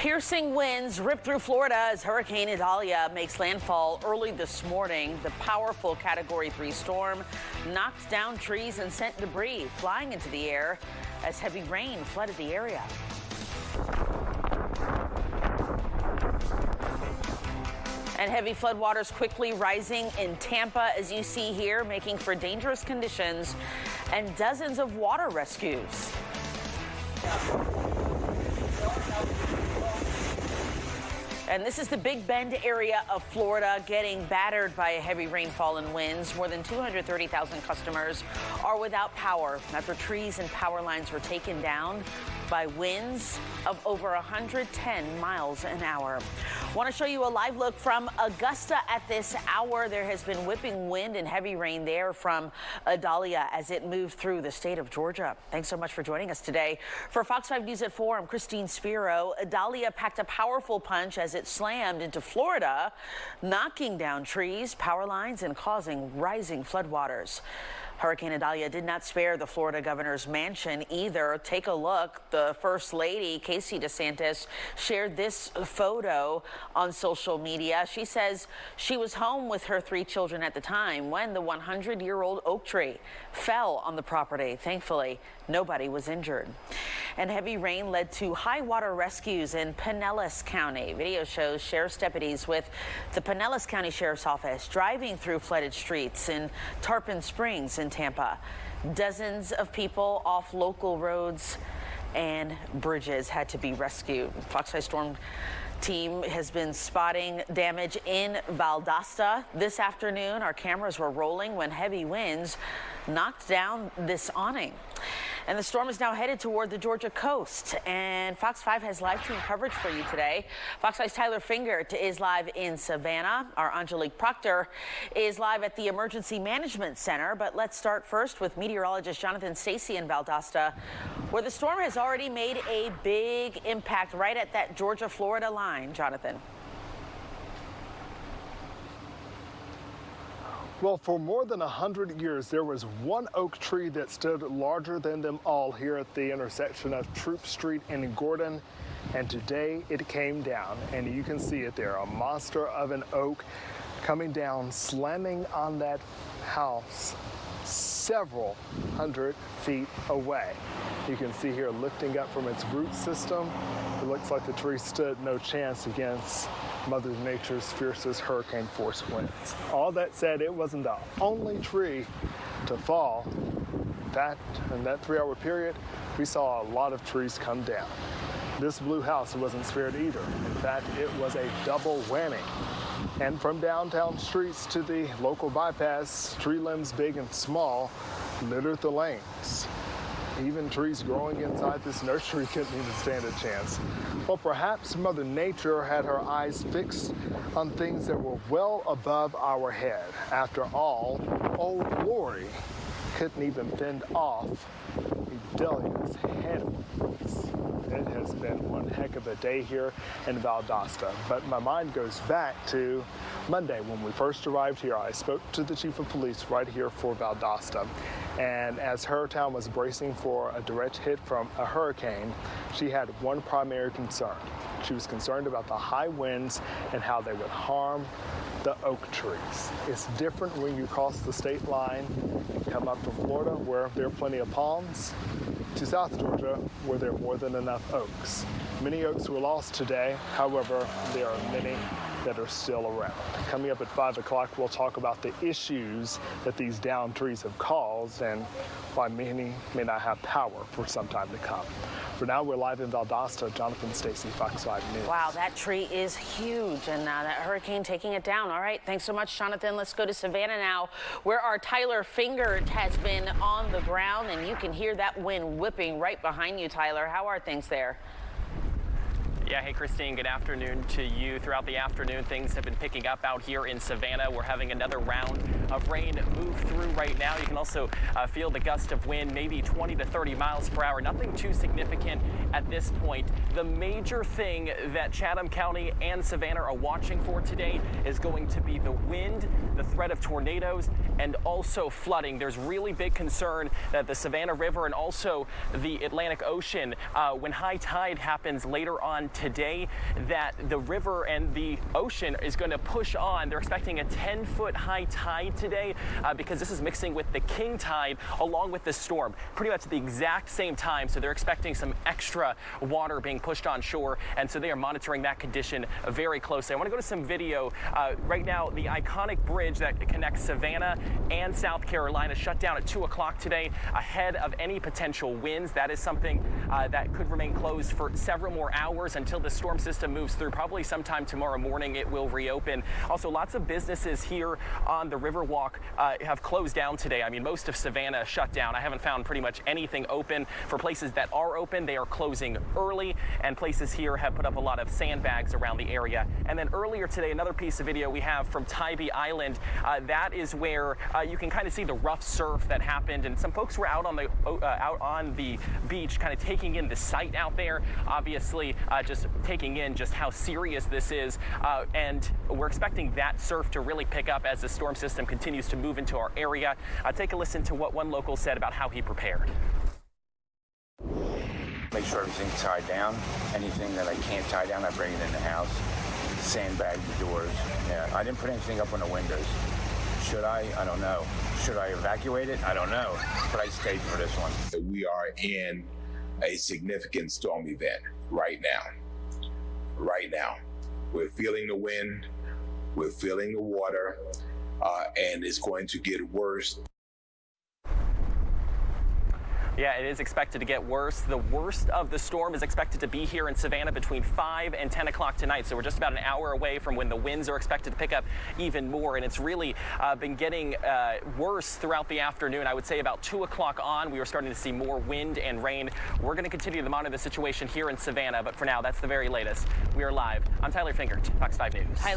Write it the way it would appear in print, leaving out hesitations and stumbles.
Piercing winds rip through Florida as Hurricane Idalia makes landfall early this morning. The powerful Category 3 storm knocked down trees and sent debris flying into the air as heavy rain flooded the area. And heavy floodwaters quickly rising in Tampa, as you see here, making for dangerous conditions and dozens of water rescues. And this is the Big Bend area of Florida getting battered by a heavy rainfall and winds. More than 230,000 customers are without power after trees and power lines were taken down by winds of over 110 miles an hour. Want to show you a live look from Augusta at this hour. There has been whipping wind and heavy rain there from Idalia as it moved through the state of Georgia. Thanks so much for joining us today. For Fox 5 News at 4, I'm Christine Spiro. Idalia packed a powerful punch as it slammed into Florida, knocking down trees, power lines, and causing rising floodwaters. Hurricane Idalia did not spare the Florida governor's mansion either. Take a look. The First Lady, Casey DeSantis, shared this photo on social media. She says she was home with her 3 children at the time when the 100-year-old oak tree fell on the property. Thankfully, nobody was injured. And heavy rain led to high water rescues in Pinellas County. Video shows sheriff's deputies with the Pinellas County Sheriff's Office driving through flooded streets in Tarpon Springs in Tampa. Dozens of people off local roads and bridges had to be rescued. Fox 5 Storm team has been spotting damage in Valdosta. This afternoon, our cameras were rolling when heavy winds knocked down this awning. And the storm is now headed toward the Georgia coast. And Fox 5 has live team coverage for you today. Fox 5's Tyler Fingert is live in Savannah. Our Angelique Proctor is live at the Emergency Management Center. But let's start first with meteorologist Jonathan Stacy in Valdosta, where the storm has already made a big impact right at that Georgia-Florida line. Jonathan. Well, for more than 100 years, there was one oak tree that stood larger than them all here at the intersection of Troop Street and Gordon. And today it came down, and you can see it there, a monster of an oak coming down, slamming on that house several hundred feet away. You can see here lifting up from its root system. It looks like the tree stood no chance against Mother Nature's fiercest hurricane force winds. All that said, it wasn't the only tree to fall. In that 3-hour period, we saw a lot of trees come down. This blue house wasn't spared either. In fact, it was a double whammy. And from downtown streets to the local bypass, tree limbs big and small littered the lanes. Even trees growing inside this nursery couldn't even stand a chance. Well, perhaps Mother Nature had her eyes fixed on things that were well above our head. After all, Old Glory couldn't even fend off Idalia's headwinds. It has been one heck of a day here in Valdosta. But my mind goes back to Monday when we first arrived here. I spoke to the chief of police right here for Valdosta. And as her town was bracing for a direct hit from a hurricane, she had one primary concern. She was concerned about the high winds and how they would harm the oak trees. It's different when you cross the state line and come up from Florida, where there are plenty of palms, to South Georgia, where there are more than enough oaks. Many oaks were lost today. However, there are many that are still around. Coming up at 5 o'clock, we'll talk about the issues that these downed trees have caused and why many may not have power for some time to come. For now, we're live in Valdosta. Jonathan Stacy, Fox 5 News. Wow, that tree is huge, and that hurricane taking it down. All right, thanks so much, Jonathan. Let's go to Savannah now, where our Tyler Fingert has been on the ground, and you can hear that wind whipping right behind you, Tyler. How are things there? Yeah, hey Christine, good afternoon to you. Throughout the afternoon, things have been picking up out here in Savannah. We're having another round of rain move through right now. You can also feel the gust of wind, maybe 20 to 30 miles per hour. Nothing too significant at this point. The major thing that Chatham County and Savannah are watching for today is going to be the wind, the threat of tornadoes, and also flooding. There's really big concern that the Savannah River and also the Atlantic Ocean, when high tide happens later on today, that the river and the ocean is going to push on. They're expecting a 10-foot high tide today because this is mixing with the king tide along with the storm pretty much at the exact same time. So they're expecting some extra water being pushed on shore, and so they are monitoring that condition very closely. I want to go to some video. Right now, the iconic bridge that connects Savannah and South Carolina shut down at 2 o'clock today ahead of any potential winds. That is something that could remain closed for several more hours until the storm system moves through. Probably sometime tomorrow morning it will reopen. Also, lots of businesses here on the Riverwalk have closed down today. I mean, most of Savannah shut down. I haven't found pretty much anything open. For places that are open, they are closing early, and places here have put up a lot of sandbags around the area. And then earlier today, another piece of video we have from Tybee Island. That is where you can kind of see the rough surf that happened, and some folks were out on the beach kind of taking in the sight out there, obviously just taking in just how serious this is, and we're expecting that surf to really pick up as the storm system continues to move into our area. Take a listen to what one local said about how he prepared. Make sure everything's tied down. Anything that I can't tie down, I bring it in the house. Sandbag the doors. Yeah, I didn't put anything up on the windows. Should I? I don't know. Should I evacuate it? I don't know. But I stayed for this one. We are in a significant storm event right now. Right now. We're feeling the wind. We're feeling the water. And it's going to get worse. Yeah, it is expected to get worse. The worst of the storm is expected to be here in Savannah between 5 and 10 o'clock tonight. So we're just about an hour away from when the winds are expected to pick up even more. And it's really been getting worse throughout the afternoon. I would say about 2 o'clock on, we were starting to see more wind and rain. We're going to continue to monitor the situation here in Savannah. But for now, that's the very latest. We are live. I'm Tyler Finkert, Fox 5 News.